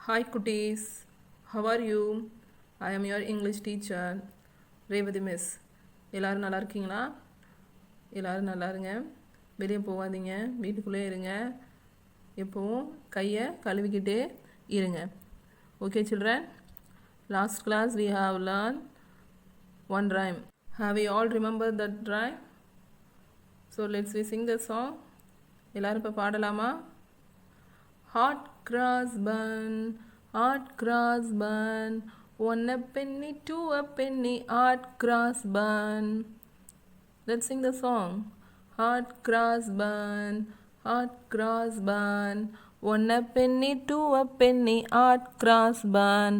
Hi cuties, how are you? I am your English teacher, Revathi miss. எல்லாரும் நல்லா இருக்கீங்களா? எல்லாரும் நல்லா இருங்க. வெளியே போகாதீங்க, வீட்டுக்குள்ளே இருங்க. எப்போவும் கையை கழுவிக்கிட்டே இருங்க. Okay children? Last class we have learned one rhyme. Have you all remembered that rhyme? So let's we sing the song. எல்லாரும் இப்போ பாடலாமா? Hot cross bun, hot cross bun, 1 a penny, 2 a penny, hot cross bun. Let's sing the song. Hot cross bun, hot cross bun, 1 a penny, 2 a penny, hot cross bun.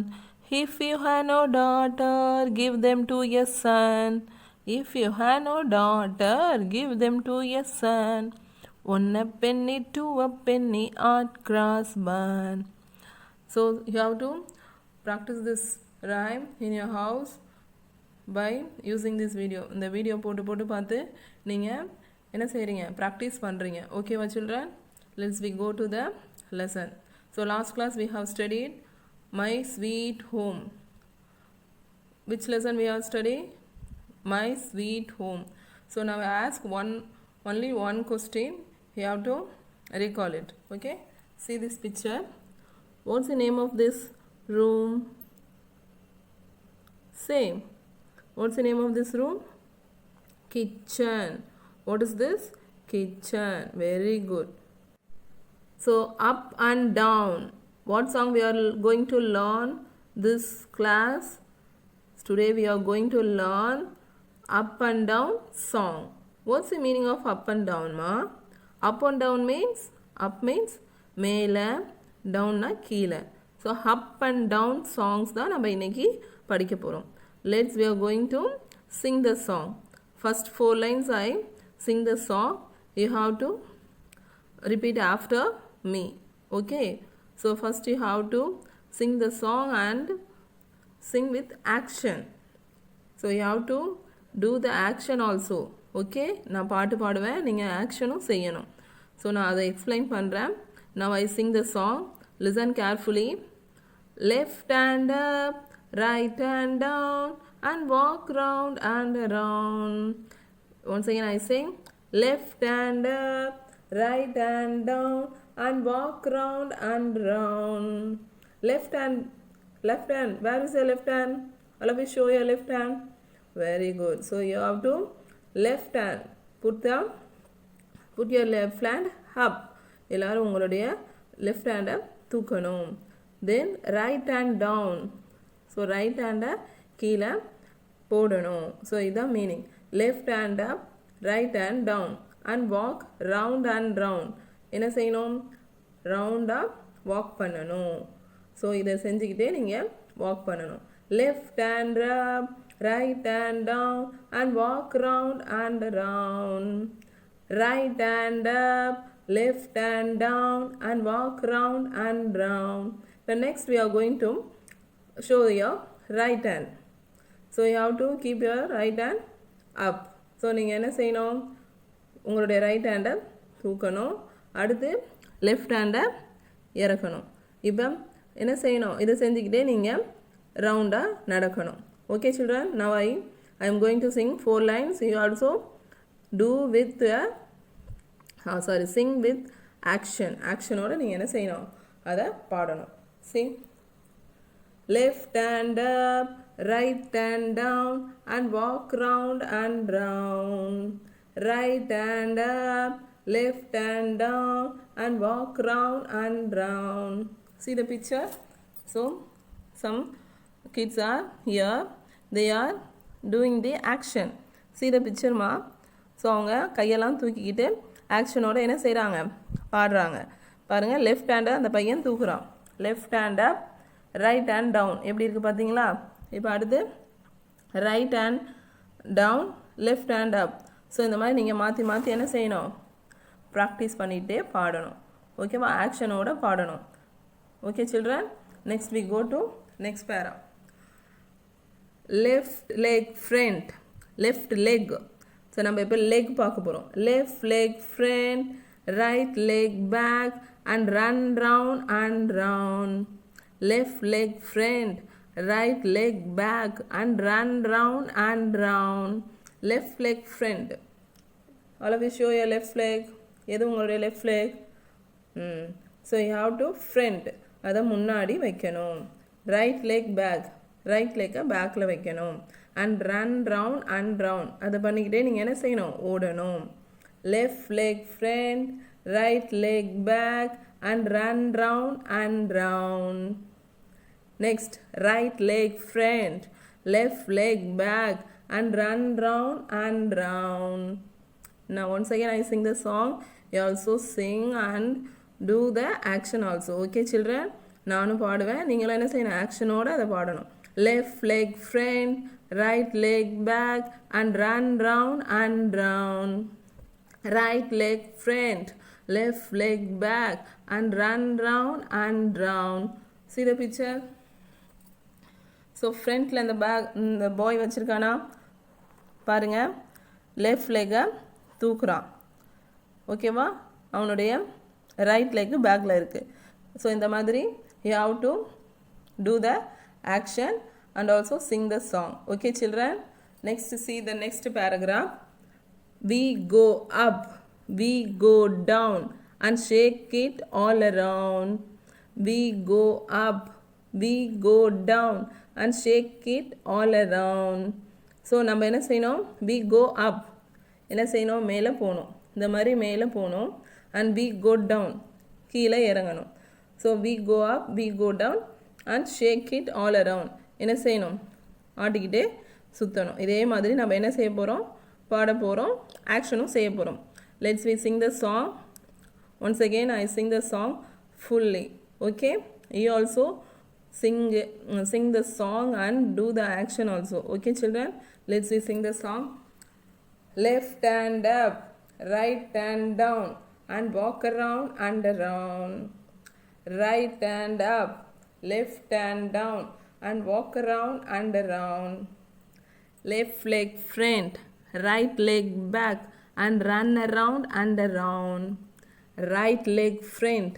If you have no daughter, give them to your son. If you have no daughter, give them to your son. 1 a penny, 2 a penny, hot cross bun. So you have to practice this rhyme in your house by using this video. இந்த video போட்டு போட்டு பார்த்து நீங்கள் என்ன செய்கிறீங்க, practice பண்ணுறீங்க. ஓகேவா children? Let's we go to the lesson. So last class we have studied My Sweet Home. Which lesson we have studied? My Sweet Home. So now I ask only one question. You have to recall it. Okay? See this picture. What's the name of this room? Same. What's the name of this room? Kitchen. What is this? Kitchen. Very good. So up and down. What song we are going to learn this class? Today we are going to learn up and down song. What's the meaning of up and down, ma? Up and down means, up means மேலே, டவுன்னா கீழே. So up and down songs தான் நம்ம இன்றைக்கி படிக்க போகிறோம். Let's we are going to sing the song. First 4 lines I sing the song. You have to repeat after me. Okay? So first you have to sing the song and sing with action. So you have to do the action also. Okay? நான் பாட்டு பாடுவேன், நீங்கள் ஆக்ஷனும் செய்யணும். So நான் அதை explain பண்ணுறேன். Now I sing the song. Listen carefully. Left hand up, right hand down, and walk round and around. Once again I sing. Left hand up, right hand down, and walk round and round. Left hand. Where is your left hand? All of you show your left hand. Very good. So you have to left hand. Put your left hand up. எல்லாரும் உங்களுடைய left ஹேண்டை தூக்கணும். Then right hand down. So right ஹேண்டை கீழே போடணும். So இதுதான் meaning. Left hand up, right hand down, and walk round and round. என்ன செய்யணும்? ரவுண்டாக வாக் பண்ணணும். ஸோ இதை செஞ்சுக்கிட்டே நீங்கள் வாக் பண்ணணும். Left hand up, right hand down, and walk round and round. Right hand up, left hand down, and walk round and round. The next we are going to show your right hand. So you have to keep your right hand up. So நீங்கள் என்ன செய்யணும்? உங்களுடைய right ஹேண்டை தூக்கணும். அடுத்து left ஹேண்டை இறக்கணும். இப்போ என்ன செய்யணும்? இதை செஞ்சுக்கிட்டே நீங்கள் ரவுண்டாக நடக்கணும். Okay children, now I am going to sing 4 lines. You also do with sing with action. ஆக்ஷனோட நீங்கள் என்ன செய்யணும்? அதை பாடணும். Sing. Left hand up, right hand down, and walk round and round. Right hand up, left hand down, and walk round and round. See the picture? So some kids are here. They are doing the action. See the picture ma? So அவங்க கையெல்லாம் தூக்கிக்கிட்டு ஆக்ஷனோட என்ன செய்கிறாங்க? பாடுறாங்க. பாருங்கள், left ஹேண்டை அந்த பையன் தூக்குறான். Left hand up, right hand down. எப்படி இருக்குது பார்த்தீங்களா? இப்போ அடுத்து right hand down, left hand up. So இந்த மாதிரி நீங்கள் மாற்றி மாற்றி என்ன செய்யணும்? ப்ராக்டிஸ் பண்ணிகிட்டே பாடணும். ஓகேவா? ஆக்ஷனோட பாடணும். Okay children? Next we go to next para. Left leg front, left leg. So நம்ம இப்போ லெக் பார்க்க போகிறோம். Left leg front, right leg back, and run round and round. left leg front, right leg back, and run round and round. Left leg front. All of you show your left leg. எது உங்களுடைய left leg? So you have to front. அதை முன்னாடி வைக்கணும். Right leg back. Right leg backல வைக்கணும். And run round and round. அதை பண்ணிக்கிட்டே நீங்கள் என்ன செய்யணும்? ஓடணும். Left leg front, right leg back, and run round and round. Next, right leg front, left leg back, and run round and round. Now once again I sing the song. You also sing and do the action also. Okay children? நானும் பாடுவேன், நீங்களும் என்ன செய்யணும்? ஆக்ஷனோட அதை பாடணும். Left leg front, right leg back, and run round and round. Right leg front, left leg back, and run round and round. See the picture? So frontல இந்த பாய் வச்சிருக்கானா பாருங்க, left லெக்கை தூக்குறான். ஓகேவா? அவனுடைய ரைட் லெக் பேக்கில் இருக்குது. ஸோ இந்த மாதிரி you have to do the action and also sing the song. Okay children? Next, see the next paragraph. We go up, we go down, and shake it all around. We go up, we go down, and shake it all around. So நம்ம என்ன செய்யணும்? we go up. என்ன செய்யணும்? மேலே போகணும். இந்த மாதிரி மேலே போகணும். and we go down. கீழே இறங்கணும். So we go up, we go down, and shake it all around. என்ன செய்யணும்? ஆட்டிக்கிட்டே சுற்றணும். இதே மாதிரி நம்ம என்ன செய்ய போகிறோம்? பாட போகிறோம், ஆக்ஷனும் செய்ய போகிறோம். Let's we sing the song. Once again I sing the song fully. Okay? You also sing the song and do the action also. Okay children? Let's we sing the song. Left hand up, right hand down, and walk around and around. Right hand up, left hand down, and walk around and around. Left leg front, right leg back, and run around and around. Right leg front,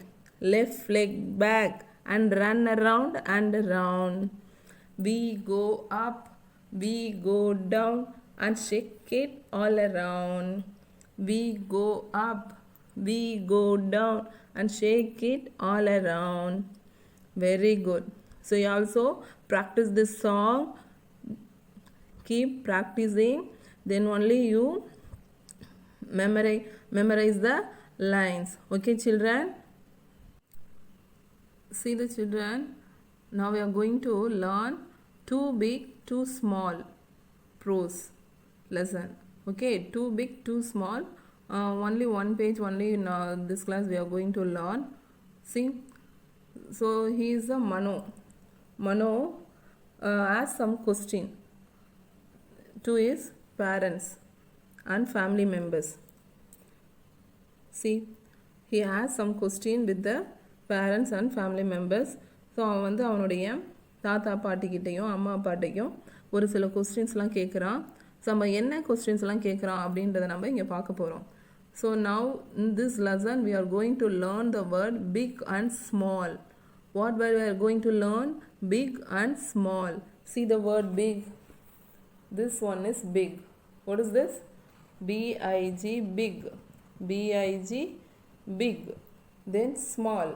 left leg back, and run around and around. We go up, we go down, and shake it all around. We go up, we go down, and shake it all around. Very good. So you also practice this song. Keep practicing, then only you memorize the lines. Okay children? See the children, now we are going to learn too big too small prose lesson. Okay, too big too small, only one page only in this class we are going to learn. See, so he is a Mano asks some question to his parents and family members. See, he has some question with the parents and family members. So அவன் வந்து அவனுடைய தாத்தா பாட்டிக்கிட்டையும் அம்மா அப்பாட்டையும் ஒரு சில கொஸ்டின்ஸ்லாம் கேட்குறான். So நம்ம என்ன கொஸ்டின்ஸ்லாம் கேட்குறான் அப்படின்றத நம்ம இங்கே பார்க்க போகிறோம். So now in this lesson we are going to learn the word big and small. What word we are going to learn? Big and small. See the word big. This one is big. What is this? B-I-G, big. B-I-G, big. Then small.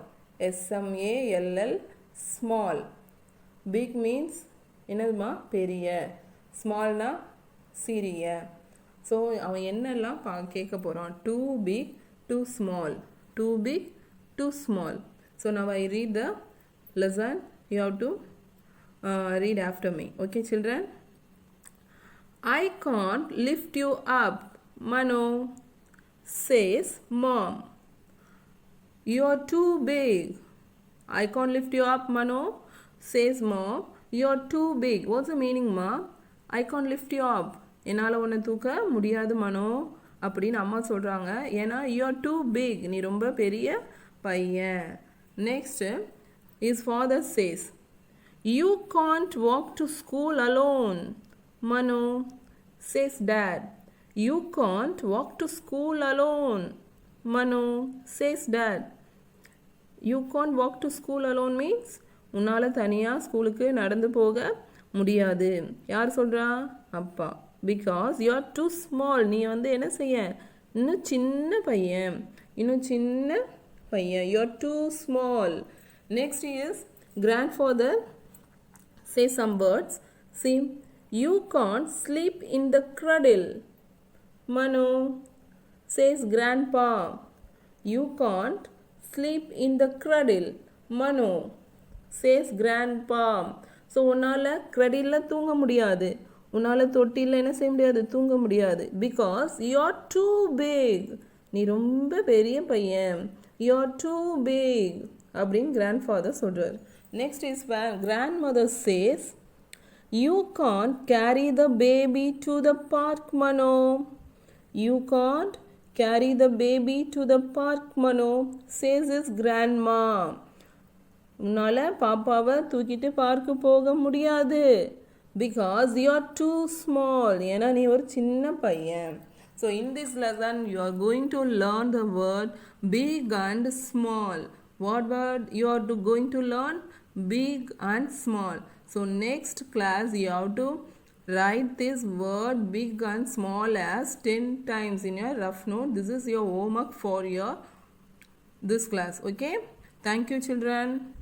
S-M-A-L-L, small. Big means என்னதுமா? பெரிய. ஸ்மால்னா சிறிய. So அவன் என்னெல்லாம் கேட்க போகிறான்? too big, too small. Too big, too small. So now I read the lesson. You have to read after me. Okay children? I can't lift you up, Mano, says Mom. You're too big. I can't lift you up, Mano, says Mom. You're too big. What's the meaning, Ma? I can't lift you up. என்னால் உன்னை தூக்க முடியாது மனோ அப்படின்னு அம்மா சொல்கிறாங்க. ஏன்னா you're too big. நீ ரொம்ப பெரிய பையன். Next, his father says, you can't walk to school alone, Mano, says Dad. You can't walk to school alone, Mano, says Dad. You can't walk to school alone means உன்னால் தனியாக ஸ்கூலுக்கு நடந்து போக முடியாது. யார் சொல்கிறா? அப்பா. Because you are too small. நீ வந்து என்ன செய்ய? இன்னும் சின்ன பையன். You are too small. Next is grandfather say some words. See, you can't sleep in the cradle. Manu says grandpa. You can't sleep in the cradle. Manu says grandpa. So உன்னால் க்ரெடிலில் தூங்க முடியாது, உன்னால் தொட்டியில் என்ன செய்ய முடியாது? தூங்க முடியாது. Because you are too big. நீ ரொம்ப பெரிய பையன். யூ ஆர் டூ பிக் அப்படின்னு கிராண்ட்ஃபாதர் சொல்கிறார். Next is grandmother says, you can't carry the baby to the park, Mano. You can't carry the baby to the park, Mano, says his grandma. உன்னால் பாப்பாவை தூக்கிட்டு பார்க்கு போக முடியாது. Because you are too small. ஏன்னா நீ ஒரு சின்ன பையன். So in this lesson you are going to learn the word big and small. What word you are going to learn? Big and small. So next class you have to write this word big and small as 10 times in your rough note. This is your homework for this class. Okay, thank you children.